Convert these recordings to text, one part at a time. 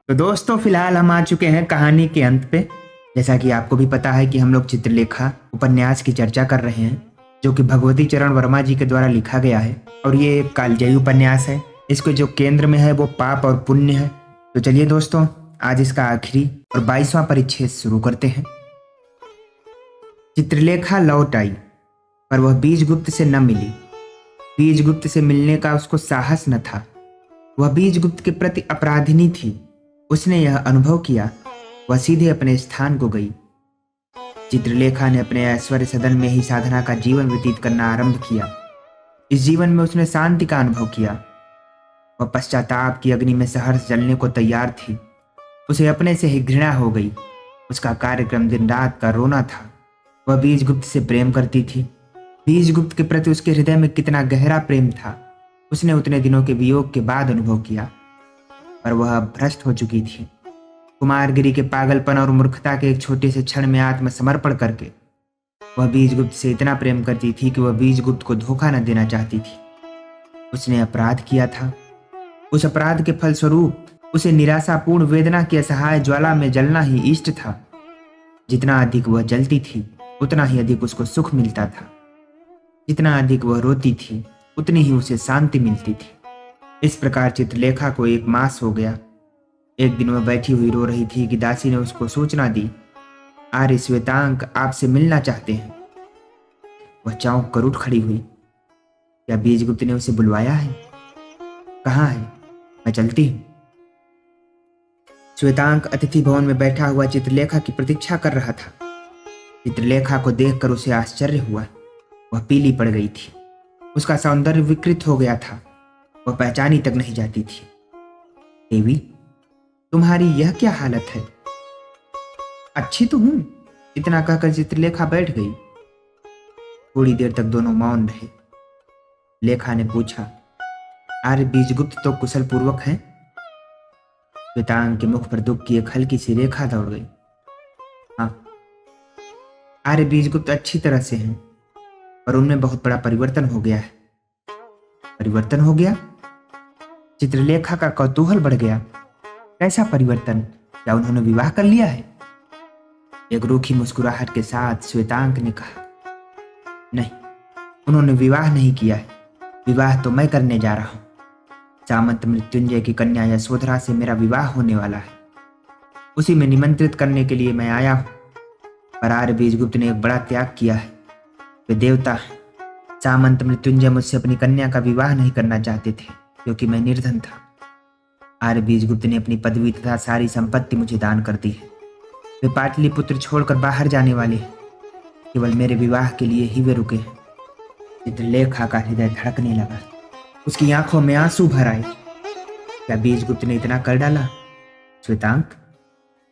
तो दोस्तों फिलहाल हम आ चुके हैं कहानी के अंत पे। जैसा कि आपको भी पता है कि हम लोग चित्रलेखा उपन्यास की चर्चा कर रहे हैं, जो कि भगवती चरण वर्मा जी के द्वारा लिखा गया है और ये एक कालजयी उपन्यास है। इसके जो केंद्र में है वो पाप और पुण्य है। तो चलिए दोस्तों, आज इसका आखिरी और 22वां परिच्छेद शुरू करते हैं। चित्रलेखा लौट आई, पर वह बीजगुप्त से न मिली। बीजगुप्त से मिलने का उसको साहस न था। वह बीजगुप्त के प्रति अपराधिनी थी। उसने यह अनुभव किया। वह सीधे अपने स्थान को गई। चित्रलेखा ने अपने ऐश्वर्य सदन में ही साधना का जीवन व्यतीत करना आरंभ किया। इस जीवन में उसने शांति का अनुभव किया। वह पश्चाताप की अग्नि में सहर्ष जलने को तैयार थी। उसे अपने से ही घृणा हो गई। उसका कार्यक्रम दिन रात का रोना था। वह बीजगुप्त से प्रेम करती थी। बीजगुप्त के प्रति उसके हृदय में कितना गहरा प्रेम था, उसने उतने दिनों के वियोग के बाद अनुभव किया। पर वह अब भ्रष्ट हो चुकी थी। कुमारगिरी के पागलपन और मूर्खता के एक छोटे से क्षण में आत्मसमर्पण करके वह बीजगुप्त से इतना प्रेम करती थी कि वह बीजगुप्त को धोखा न देना चाहती थी। उसने अपराध किया था। उस अपराध के फलस्वरूप उसे निराशापूर्ण वेदना की असहाय ज्वाला में जलना ही इष्ट था। जितना अधिक वह जलती थी, उतना ही अधिक उसको सुख मिलता था। जितना अधिक वह रोती थी, उतनी ही उसे शांति मिलती थी। इस प्रकार चित्रलेखा को 1 मास हो गया। एक दिन वह बैठी हुई रो रही थी कि दासी ने उसको सूचना दी, आर्य श्वेतांक आपसे मिलना चाहते हैं। वह चौंक कर उठ खड़ी हुई। क्या बीजगुप्त ने उसे बुलवाया है? कहाँ है? मैं चलती हूँ। श्वेतांक अतिथि भवन में बैठा हुआ चित्रलेखा की प्रतीक्षा कर रहा था। चित्रलेखा को देखकर उसे आश्चर्य हुआ। वह पीली पड़ गई थी। उसका सौंदर्य विकृत हो गया था। वह पहचानी तक नहीं जाती थी। देवी, तुम्हारी यह क्या हालत है? अच्छी तो हूं, इतना कहकर चित्रलेखा बैठ गई। थोड़ी देर तक दोनों मौन रहे। लेखा ने पूछा, आर्य बीजगुप्त तो कुशल पूर्वक हैं? श्वेतांग के मुख पर दुख की एक हल्की सी रेखा दौड़ गई। हाँ, आर्य बीजगुप्त अच्छी तरह से हैं, पर उनमें बहुत बड़ा परिवर्तन हो गया है। परिवर्तन हो गया? चित्रलेखा का कौतूहल बढ़ गया। कैसा परिवर्तन? क्या उन्होंने विवाह कर लिया है? एक रूखी मुस्कुराहट के साथ श्वेतांक ने कहा, नहीं, उन्होंने विवाह नहीं किया है। विवाह तो मैं करने जा रहा हूं। सामंत मृत्युंजय की कन्या यशोधरा से मेरा विवाह होने वाला है। उसी में निमंत्रित करने के लिए मैं आया हूं। पर आर्य बीजगुप्त ने एक बड़ा त्याग किया है। वे देवता हैं। सामंत मृत्युंजय मुझसे अपनी कन्या का विवाह नहीं करना चाहते थे, क्योंकि मैं निर्धन था। आर्य बीजगुप्त ने अपनी पदवी तथा सारी संपत्ति मुझे दान कर दी है। वे पाटलिपुत्र छोड़कर बाहर जाने वाले हैं। केवल मेरे विवाह के लिए ही वे रुके हैं। चित्रलेखा का हृदय धड़कने लगा। उसकी आंखों में आंसू भर आए। क्या बीजगुप्त ने इतना कर डाला? श्वेतांक,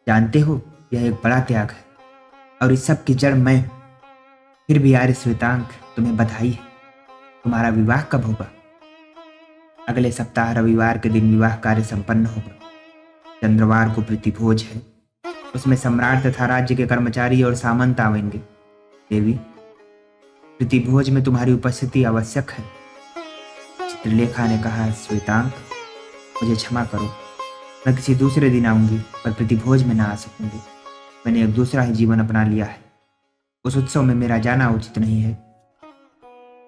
जानते हो, यह एक बड़ा त्याग है और इस सब की जड़ मैं। फिर भी आर्य श्वेतांक, तुम्हें बधाई है। तुम्हारा विवाह कब होगा? अगले सप्ताह रविवार के दिन विवाह कार्य संपन्न होगा। चंद्रवार को प्रीतिभोज है। उसमें सम्राट तथा राज्य के कर्मचारी और सामंत आवेंगे। देवी, प्रीतिभोज में तुम्हारी उपस्थिति आवश्यक है। चित्रलेखा ने कहा, श्वेतांक, मुझे क्षमा करो। मैं किसी दूसरे दिन आऊंगी, पर प्रीतिभोज में ना आ सकूंगी। मैंने एक दूसरा ही जीवन अपना लिया है। उस उत्सव में मेरा जाना उचित नहीं है।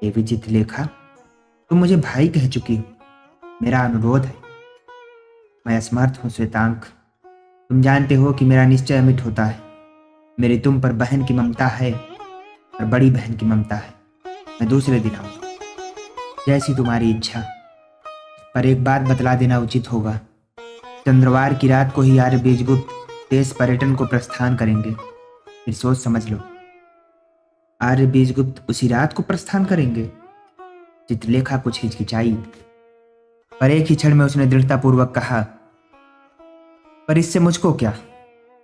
देवी चित्रलेखा, तुम मुझे भाई कह चुकी हो। मेरा अनुरोध है। मैं असमर्थ हूं श्वेतांक। तुम जानते हो कि मेरा निश्चय अमिट होता है। मेरी तुम पर बहन की ममता है और बड़ी बहन की ममता है। मैं दूसरे दिन आऊंगा। जैसी तुम्हारी इच्छा। पर एक बात बतला देना उचित होगा। चंद्रवार की रात को ही आर्य बीजगुप्त देश पर्यटन को प्रस्थान करेंगे। फिर सोच समझ लो। आर्य बीजगुप्त उसी रात को प्रस्थान करेंगे? चित्रलेखा कुछ हिचकिचाई, पर एक ही क्षण में उसने दृढ़तापूर्वक कहा, पर इससे मुझको क्या?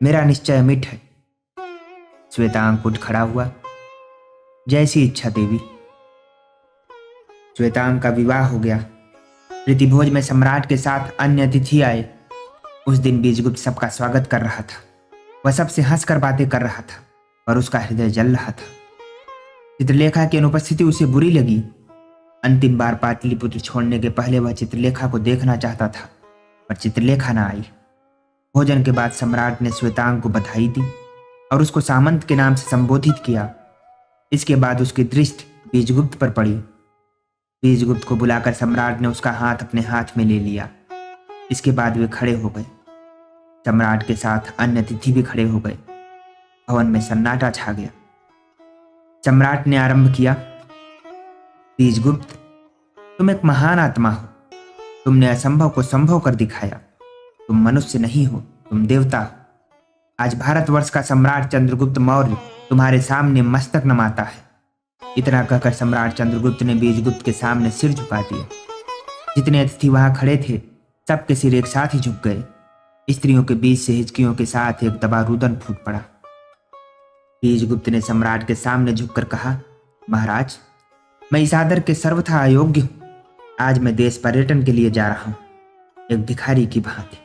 मेरा निश्चय अमिट है। श्वेतांक उठ खड़ा हुआ। जैसी इच्छा देवी। श्वेतांक का विवाह हो गया। प्रीतिभोज में सम्राट के साथ अन्य अतिथि आए। उस दिन बीजगुप्त सबका स्वागत कर रहा था। वह सबसे हंसकर बातें कर रहा था, पर उसका हृदय जल रहा था। चित्रलेखा की अनुपस्थिति उसे बुरी लगी। अंतिम बार पाटलिपुत्र छोड़ने के पहले वह चित्रलेखा को देखना चाहता था, पर चित्रलेखा न आई। भोजन के बाद सम्राट ने श्वेतांग को बधाई दी और उसको सामंत के नाम से संबोधित किया। इसके बाद उसकी दृष्टि बीजगुप्त पर पड़ी। बीजगुप्त को बुलाकर सम्राट ने उसका हाथ अपने हाथ में ले लिया। इसके बाद वे खड़े हो गए। सम्राट के साथ अन्य अतिथि भी खड़े हो गए। भवन में सन्नाटा छा गया। सम्राट ने आरंभ किया, बीजगुप्त, तुम एक महान आत्मा हो। तुमने असंभव को संभव कर दिखाया। तुम मनुष्य नहीं हो, तुम देवता हो। आज भारतवर्ष का सम्राट चंद्रगुप्त मौर्य तुम्हारे सामने मस्तक नमाता है। इतना कहकर सम्राट चंद्रगुप्त ने बीजगुप्त के सामने सिर झुका दिया। जितने अतिथि वहां खड़े थे सबके सिर एक साथ ही झुक गए। स्त्रियों के बीच से हिचकियों के साथ एक दबा रुदन फूट पड़ा। बीजगुप्त ने सम्राट के सामने झुककर कहा, महाराज, मैं इस आदर के सर्वथा अयोग्य हूं। आज मैं देश पर्यटन के लिए जा रहा हूं, एक भिखारी की भांति।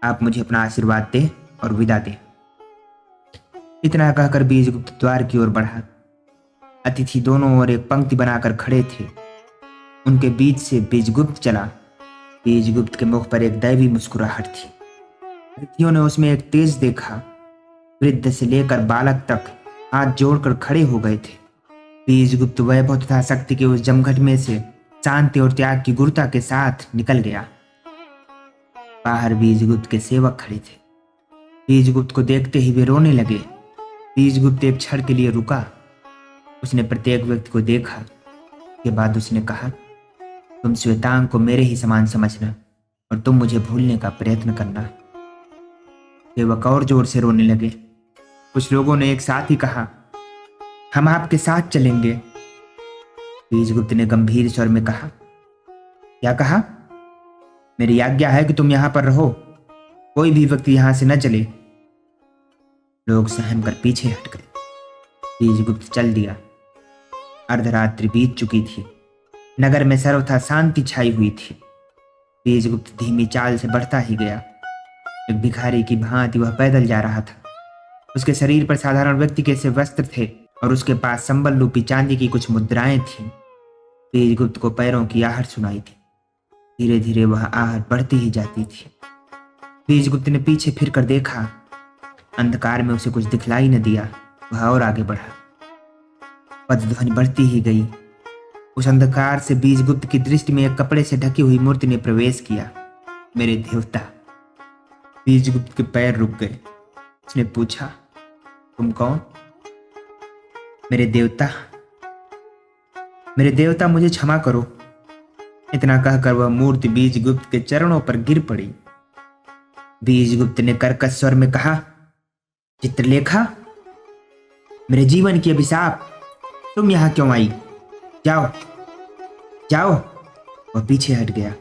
आप मुझे अपना आशीर्वाद दें और विदा दें। इतना कहकर बीजगुप्त द्वार की ओर बढ़ा। अतिथि दोनों ओर एक पंक्ति बनाकर खड़े थे। उनके बीच से बीजगुप्त चला। बीजगुप्त के मुख पर एक दैवी मुस्कुराहट थी। अतिथियों ने उसमें एक तेज देखा। वृद्ध से लेकर बालक तक हाथ जोड़कर खड़े हो गए थे। बीजगुप्त वैभव तथा शक्ति के उस जमघट में से शांति और त्याग की गुरुता के साथ निकल गया। बाहर बीजगुप्त के सेवक खड़े थे। बीजगुप्त को देखते ही वे रोने लगे। बीजगुप्त एक क्षण के लिए रुका। उसने प्रत्येक व्यक्ति को देखा। के बाद उसने कहा, तुम श्वेतांग को मेरे ही समान समझना और तुम मुझे भूलने का प्रयत्न करना। सेवक और जोर से रोने लगे। कुछ लोगों ने एक साथ ही कहा, हम आपके साथ चलेंगे। बीजगुप्त ने गंभीर स्वर में कहा, क्या कहा? मेरी आज्ञा है कि तुम यहां पर रहो, कोई भी व्यक्ति यहां से न चले। लोग सहम कर पीछे हट गए। बीजगुप्त चल दिया। अर्धरात्रि बीत चुकी थी। नगर में सर्वथा शांति छाई हुई थी। बीजगुप्त धीमी चाल से बढ़ता ही गया। एक भिखारी की भांति वह पैदल जा रहा था। उसके शरीर पर साधारण व्यक्ति के से वस्त्र थे और उसके पास संबल रूपी चांदी की कुछ मुद्राएं थीं। बीजगुप्त को पैरों की आहट सुनाई थी। धीरे धीरे वह आहट बढ़ती ही जाती थी। बीजगुप्त ने पीछे फिरकर देखा। अंधकार में उसे कुछ दिखलाई न दिया। वह और आगे बढ़ा। पदध्वनि बढ़ती ही गई। उस अंधकार से बीजगुप्त की दृष्टि में एक कपड़े से ढकी हुई मूर्ति ने प्रवेश किया। मेरे देवता! बीजगुप्त के पैर रुक गए। उसने पूछा, तुम कौन? मेरे देवता, मेरे देवता, मुझे क्षमा करो। इतना कहकर वह मूर्ति बीजगुप्त के चरणों पर गिर पड़ी। बीजगुप्त ने कर्कश स्वर में कहा, चित्रलेखा, मेरे जीवन की अभिशाप, तुम यहां क्यों आई? जाओ जाओ। वह पीछे हट गया।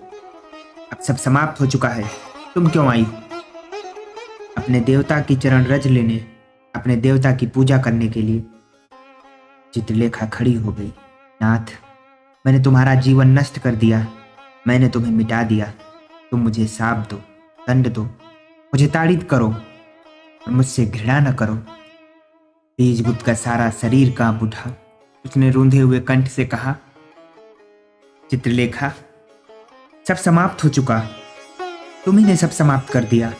अब सब समाप्त हो चुका है। तुम क्यों आई? अपने देवता की चरण रज लेने, अपने देवता की पूजा करने के लिए। चित्रलेखा खड़ी हो गई। नाथ, मैंने तुम्हारा जीवन नष्ट कर दिया। मैंने तुम्हें मिटा दिया। तुम मुझे शाप दो, दंड दो, मुझे ताड़ित करो और मुझसे घृणा न करो। बीजगुप्त का सारा शरीर कांप उठा। उसने रूंधे हुए कंठ से कहा, चित्रलेखा, सब समाप्त हो चुका। तुम ही ने सब समाप्त कर दिया।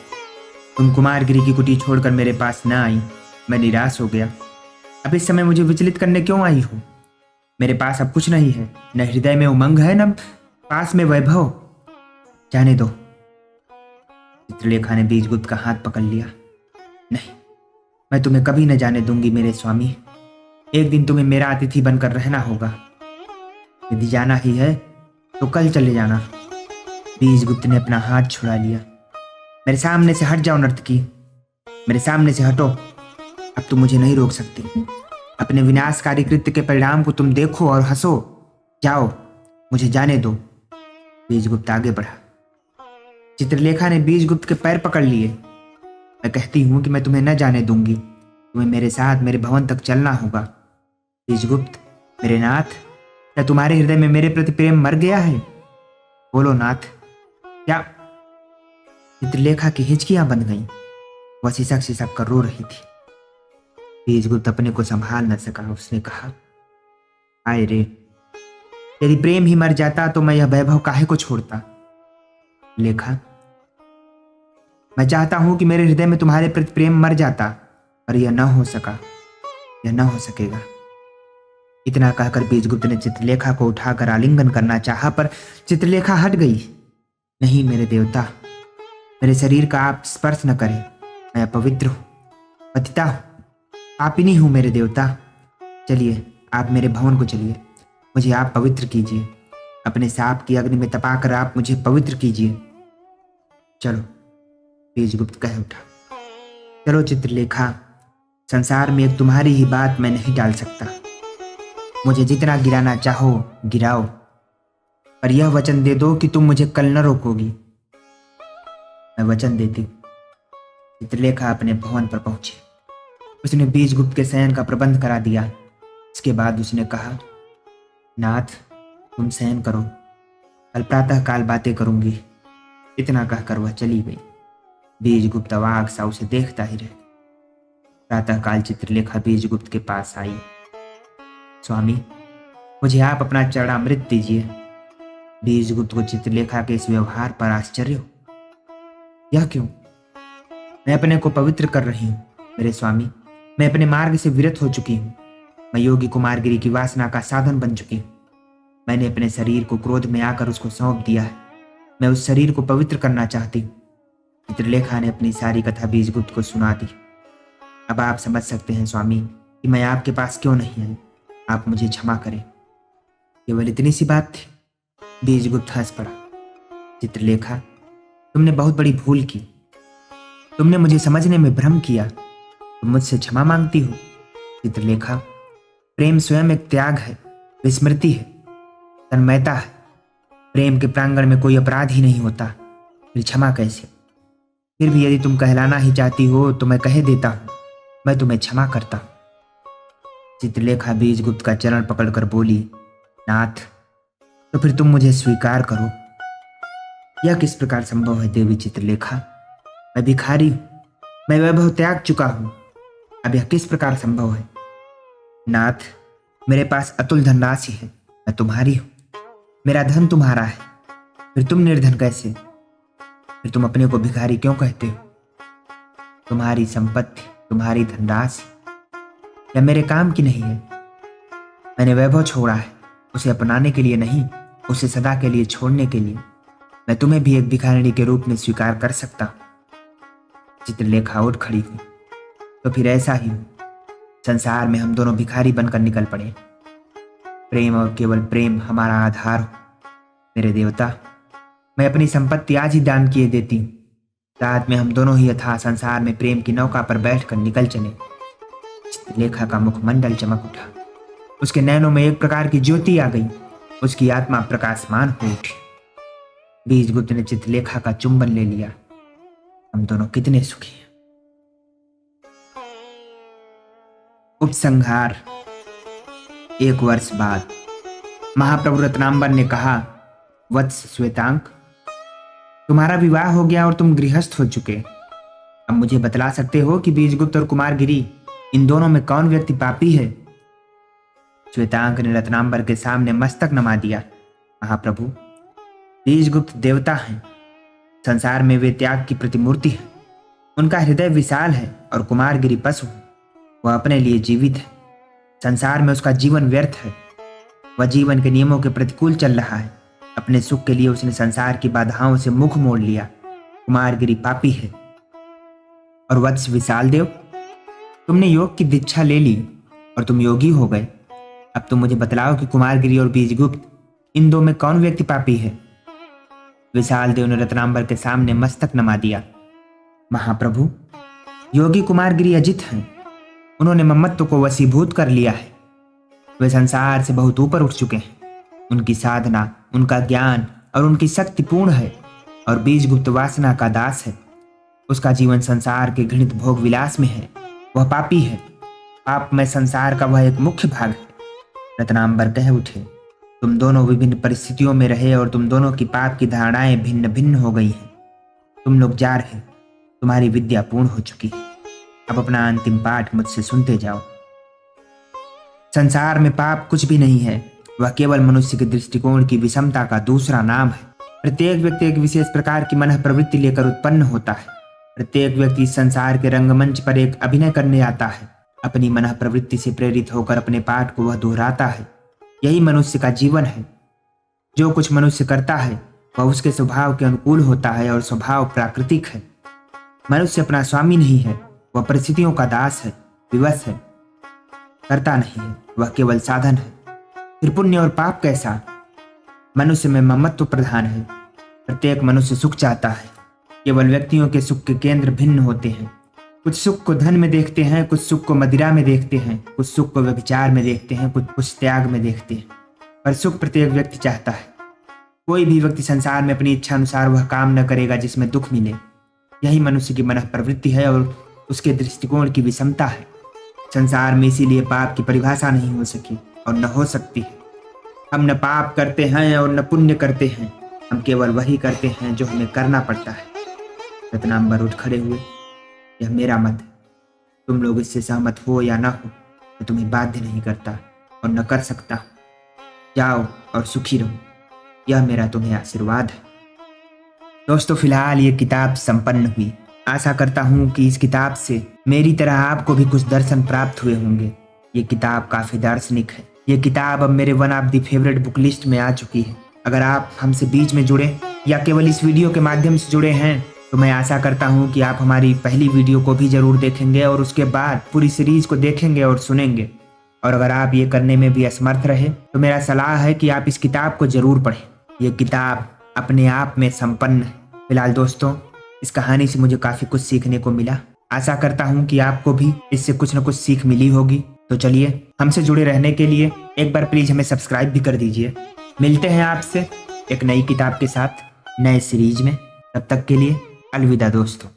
तुम कुमारगिरी की कुटी छोड़कर मेरे पास न आई। मैं निराश हो गया। अब इस समय मुझे विचलित करने क्यों आई हो? मेरे पास अब कुछ नहीं है, न हृदय में उमंग है, न पास में वैभव। जाने दो। चित्रलेखा ने बीजगुप्त का हाथ पकड़ लिया। नहीं, मैं तुम्हें कभी न जाने दूंगी मेरे स्वामी। एक दिन तुम्हें मेरा अतिथि बनकर रहना होगा। यदि जाना ही है तो कल चले जाना। बीजगुप्त ने अपना हाथ छुड़ा लिया। मेरे सामने से हट जाओ नर्तकी, मेरे सामने से हटो। अब तुम मुझे नहीं रोक सकती। अपने विनाशकारी कृत्य के परिणाम को तुम देखो और हंसो। जाओ, मुझे जाने दो। बीजगुप्त आगे बढ़ा। चित्रलेखा ने बीजगुप्त के पैर पकड़ लिए। मैं कहती हूं कि मैं तुम्हें न जाने दूंगी। तुम्हें मेरे साथ मेरे भवन तक चलना होगा। बीजगुप्त, मेरे नाथ, क्या तुम्हारे हृदय में मेरे प्रति प्रेम मर गया है? बोलो नाथ, क्या? चित्रलेखा की हिचकियां बंध गईं। वह सिसक सिसक कर रो रही थी। बीजगुप्त अपने को संभाल न सका। उसने कहा, आए रे, यदि प्रेम ही मर जाता तो मैं यह वैभव काहे को छोड़ता? लेखा, मैं चाहता हूं कि मेरे हृदय में तुम्हारे प्रति प्रेम मर जाता, पर यह न हो सका, यह न हो सकेगा। इतना कहकर बीजगुप्त ने चित्रलेखा को उठाकर आलिंगन करना चाहा, पर चित्रलेखा हट गई। नहीं मेरे देवता, मेरे शरीर का आप स्पर्श न करें, मैं अपवित्र हूं, पतिता हूं, पापिनी हूं मेरे देवता। चलिए आप मेरे भवन को चलिए, मुझे आप पवित्र कीजिए, अपने साप की अग्नि में तपाकर आप मुझे पवित्र कीजिए। चलो, बीजगुप्त कह उठा। चलो चित्रलेखा, संसार में एक तुम्हारी ही बात मैं नहीं टाल सकता। मुझे जितना गिराना चाहो गिराओ, पर यह वचन दे दो कि तुम मुझे कल न रोकोगी। मैं वचन देती हूँ। चित्रलेखा अपने भवन पर पहुंची। उसने बीजगुप्त के शयन का प्रबंध करा दिया। इसके बाद उसने कहा, नाथ तुम शयन करो, कल प्रातः काल बातें करूंगी। इतना कहकर वह चली गई। बीजगुप्त अवाक सा उसे देखता ही रह। प्रातः काल चित्रलेखा बीजगुप्त के पास आई। स्वामी, मुझे आप अपना चरणामृत दीजिए। बीजगुप्त को चित्रलेखा के इस व्यवहार पर आश्चर्य हो। यह क्यों? मैं अपने को पवित्र कर रही हूँ मेरे स्वामी। मैं अपने मार्ग से विरत हो चुकी हूँ। मैं योगी कुमारगिरी की वासना का साधन बन चुकी हूँ। मैंने अपने शरीर को क्रोध में आकर उसको सौंप दिया है। मैं उस शरीर को पवित्र करना चाहती हूँ। चित्रलेखा ने अपनी सारी कथा बीजगुप्त को सुना दी। अब आप समझ सकते हैं स्वामी कि मैं आपके पास क्यों नहीं आई। आप मुझे क्षमा करें। केवल इतनी सी बात थी। बीजगुप्त हंस पड़ा। चित्रलेखा, तुमने बहुत बड़ी भूल की। तुमने मुझे समझने में भ्रम किया। तुम मुझसे क्षमा मांगती हो। चित्रलेखा, प्रेम स्वयं एक त्याग है, विस्मृति है, तन्मयता है। प्रेम के प्रांगण में कोई अपराध ही नहीं होता, फिर क्षमा कैसे? फिर भी यदि तुम कहलाना ही चाहती हो तो मैं कह देता हूं, मैं तुम्हें क्षमा करता हूं। चित्रलेखा बीजगुप्त का चरण पकड़कर बोली, नाथ तो फिर तुम मुझे स्वीकार करो। यह किस प्रकार संभव है देवी चित्रलेखा? मैं भिखारी हूं, मैं वैभव त्याग चुका हूं। अब यह किस प्रकार संभव है? नाथ, मेरे पास अतुल धनराशि है, मैं तुम्हारी हूं, मेरा धन तुम्हारा है, फिर तुम निर्धन कैसे? फिर तुम अपने को भिखारी क्यों कहते हो? तुम्हारी संपत्ति, तुम्हारी धनराशि या मेरे काम की नहीं है। मैंने वैभव छोड़ा है, उसे अपनाने के लिए नहीं, उसे सदा के लिए छोड़ने के लिए। मैं तुम्हें भी एक भिखारिणी के रूप में स्वीकार कर सकता हूं। चित्रलेखा उठ खड़ी हुई। तो फिर ऐसा ही हो, संसार में हम दोनों भिखारी बनकर निकल पड़े। प्रेम और केवल प्रेम हमारा आधार हो। मेरे देवता, मैं अपनी संपत्ति आज ही दान किए देती हूँ। रात में हम दोनों ही अथाह संसार में प्रेम की नौका पर बैठकर निकल चले। चित्रलेखा का मुखमंडल चमक उठा। उसके नैनों में एक प्रकार की ज्योति आ गई। उसकी आत्मा प्रकाशमान हो उठी। बीजगुप्त ने चित्रलेखा का चुंबन ले लिया। हम दोनों कितने सुखी हैं। उपसंहार। 1 वर्ष बाद महाप्रभु रत्नांबर ने कहा, वत्स श्वेतांक, तुम्हारा विवाह हो गया और तुम गृहस्थ हो चुके। अब मुझे बतला सकते हो कि बीजगुप्त और कुमारगिरी, इन दोनों में कौन व्यक्ति पापी है? श्वेतांक ने रत्नांबर के सामने मस्तक नमा दिया। महाप्रभु, बीजगुप्त देवता हैं। संसार में वे त्याग की प्रतिमूर्ति है। उनका हृदय विशाल है और कुमारगिरी पशु है। वह अपने लिए जीवित है। संसार में उसका जीवन व्यर्थ है। वह जीवन के नियमों के प्रतिकूल चल रहा है। अपने सुख के लिए उसने संसार की बाधाओं से मुख मोड़ लिया। कुमारगिरी पापी है। और वत्स विशाल देव, तुमने योग की दीक्षा ले ली और तुम योगी हो गए। अब तुम मुझे बतलाओ कि कुमारगिरी और बीजगुप्त, इन दो में कौन व्यक्ति पापी है? विशाल देव ने रत्नांबर के सामने मस्तक नमा दिया। महाप्रभु, योगी कुमारगिरी अजित हैं। उन्होंने ममत्व को वशीभूत कर लिया है। वे संसार से बहुत ऊपर उठ चुके हैं। उनकी साधना, उनका ज्ञान और उनकी शक्ति पूर्ण है। और बीजगुप्त वासना का दास है। उसका जीवन संसार के घृणित भोग विलास में है। वह पापी है। पाप में संसार का वह एक मुख्य भाग है। रत्नांबर कह उठे, तुम दोनों विभिन्न परिस्थितियों में रहे और तुम दोनों की पाप की धारणाएं भिन्न भिन्न हो गई हैं। तुम लोग जा रहे, तुम्हारी विद्या पूर्ण हो चुकी है। अब अपना अंतिम पाठ मुझसे सुनते जाओ। संसार में पाप कुछ भी नहीं है। वह केवल मनुष्य के दृष्टिकोण की विषमता का दूसरा नाम है। प्रत्येक व्यक्ति एक विशेष प्रकार की मन प्रवृत्ति लेकर उत्पन्न होता है। प्रत्येक व्यक्ति इस संसार के रंगमंच पर एक अभिनय करने आता है। अपनी मन प्रवृत्ति से प्रेरित होकर अपने पाठ को वह दोहराता है। यही मनुष्य का जीवन है। जो कुछ मनुष्य करता है वह उसके स्वभाव के अनुकूल होता है और स्वभाव प्राकृतिक है। मनुष्य अपना स्वामी नहीं है, वह परिस्थितियों का दास है, विवश है, करता नहीं है, वह केवल साधन है। फिर पुण्य और पाप कैसा? मनुष्य में ममत्व प्रधान है। प्रत्येक मनुष्य सुख चाहता है। केवल व्यक्तियों के सुख के केंद्र भिन्न होते हैं। कुछ सुख को धन में देखते हैं, कुछ सुख को मदिरा में देखते हैं, कुछ सुख को व्यभिचार में देखते हैं, कुछ त्याग में देखते हैं। पर सुख प्रत्येक व्यक्ति चाहता है। कोई भी व्यक्ति संसार में अपनी इच्छा अनुसार वह काम न करेगा जिसमें दुख मिले। यही मनुष्य की मन प्रवृत्ति है और उसके दृष्टिकोण की विषमता है। संसार में इसीलिए पाप की परिभाषा नहीं हो सकी और न हो सकती है। हम न पाप करते हैं और न पुण्य करते हैं, हम केवल वही करते हैं जो हमें करना पड़ता है। रत्नांबर उठ खड़े हुए। यह मेरा मत है, तुम लोग इससे सहमत हो या ना हो, मैं तुम्हें बाध्य नहीं करता और न कर सकता। जाओ और सुखी रहो, यह मेरा तुम्हें आशीर्वाद है। दोस्तों, फिलहाल ये किताब संपन्न हुई। आशा करता हूँ कि इस किताब से मेरी तरह आपको भी कुछ दर्शन प्राप्त हुए होंगे। ये किताब काफी दार्शनिक है। ये किताब अब मेरे one of the favourite book list में आ चुकी है। अगर आप हमसे बीच में जुड़े या केवल इस वीडियो के माध्यम से जुड़े हैं तो मैं आशा करता हूँ कि आप हमारी पहली वीडियो को भी जरूर देखेंगे और उसके बाद पूरी सीरीज को देखेंगे और सुनेंगे। और अगर आप ये करने में भी असमर्थ रहे तो मेरा सलाह है कि आप इस किताब को जरूर पढ़ें। ये किताब अपने आप में संपन्न है। फिलहाल दोस्तों, इस कहानी से मुझे काफी कुछ सीखने को मिला। आशा करता हूँ कि आपको भी इससे कुछ न कुछ सीख मिली होगी। तो चलिए, हमसे जुड़े रहने के लिए एक बार प्लीज हमें सब्सक्राइब भी कर दीजिए। मिलते हैं आपसे एक नई किताब के साथ नए सीरीज में। तब तक के लिए अलविदा दोस्तों।